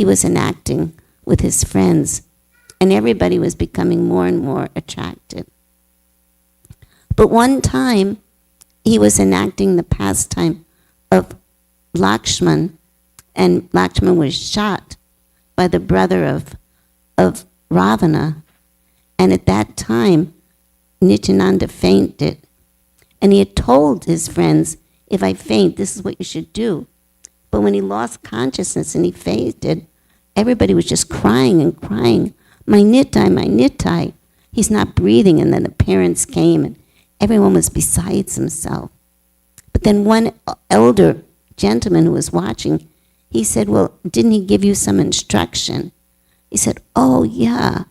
he was enacting with his friends, and everybody was becoming more and more attracted. But one time, he was enacting the pastime of Lakshman, and Lakshman was shot by the brother of Ravana. And at that time, Nityananda fainted. And he had told his friends, if I faint, this is what you should do. But when he lost consciousness and he fainted, everybody was just crying and crying, my Nitai, he's not breathing. And then the parents came and everyone was besides himself. But then one elder gentleman who was watching, he said, well, didn't he give you some instruction? He said, oh, yeah.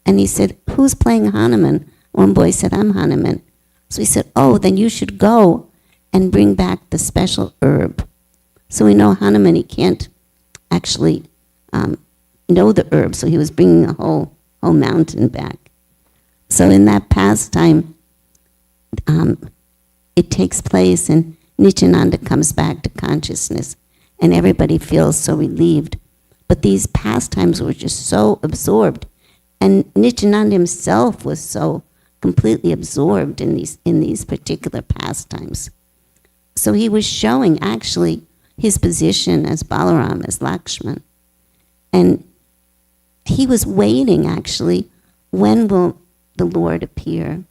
And he said, who's playing Hanuman? One boy said, I'm Hanuman. So he said, oh, then you should go and bring back the special herb. So we know Hanuman, he can't actually know the herb, so he was bringing a whole mountain back. So in that pastime, it takes place and Nityananda comes back to consciousness and everybody feels so relieved. But these pastimes were just so absorbed, and Nityananda himself was so completely absorbed in these particular pastimes. So he was showing actually his position as Balaram, as Lakshman. And he was waiting actually, when will the Lord appear?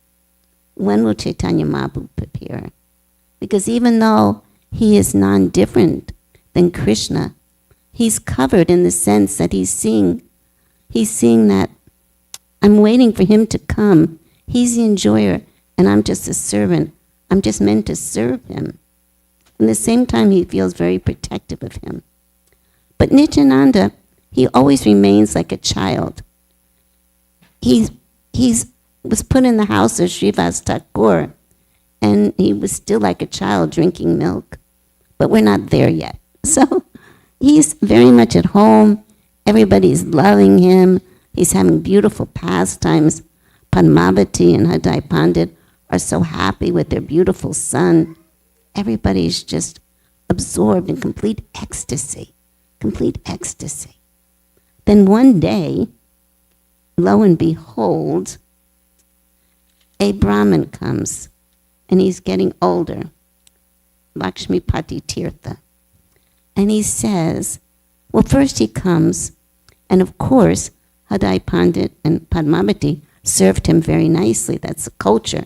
When will Chaitanya Mahaprabhu appear? Because even though he is non-different than Krishna, he's covered in the sense that he's seeing that I'm waiting for him to come. He's the enjoyer, and I'm just a servant. I'm just meant to serve him. At the same time, he feels very protective of him. But Nityananda, he always remains like a child. He was put in the house of Srivas Thakur, and he was still like a child drinking milk. But we're not there yet. So he's very much at home. Everybody's loving him. He's having beautiful pastimes. Padmavati and Hadai Pandit are so happy with their beautiful son. Everybody's just absorbed in complete ecstasy. Then one day, lo and behold, a Brahmin comes, and he's getting older, Lakshmipati Tirtha. And he says, well, first he comes, and of course, Hadai Pandit and Padmavati served him very nicely. That's the culture.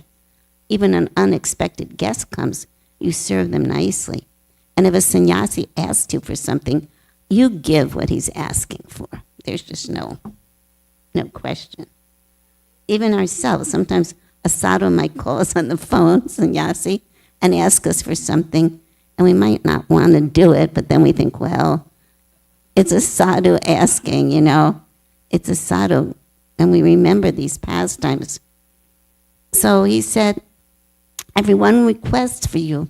Even an unexpected guest comes, you serve them nicely. And if a sannyasi asks you for something, you give what he's asking for. There's just no question. Even ourselves, sometimes a sadhu might call us on the phone, sannyasi, and ask us for something, and we might not want to do it, but then we think, well, it's a sadhu asking, It's a sadhu, and we remember these pastimes. So he said, I have one request for you.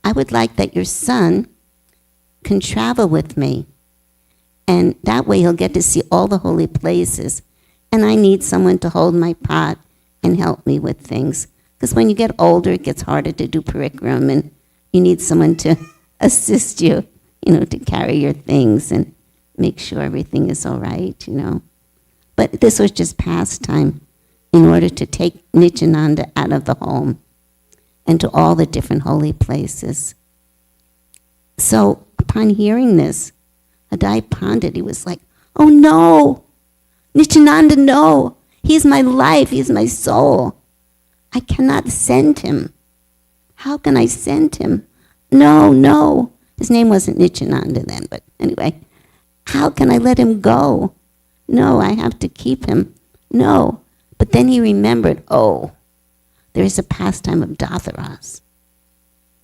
I would like that your son can travel with me, and that way he'll get to see all the holy places, and I need someone to hold my pot and help me with things. Because when you get older, it gets harder to do parikram, and you need someone to assist you, to carry your things and make sure everything is all right, But this was just pastime in order to take Nityananda out of the home and to all the different holy places. So upon hearing this, Hadai Pandit, he was like, oh no, Nityananda, no. He's my life, he's my soul. I cannot send him. How can I send him? No. His name wasn't Nityananda then, but anyway. How can I let him go? No, I have to keep him. No. But then he remembered, there is a pastime of Datharas.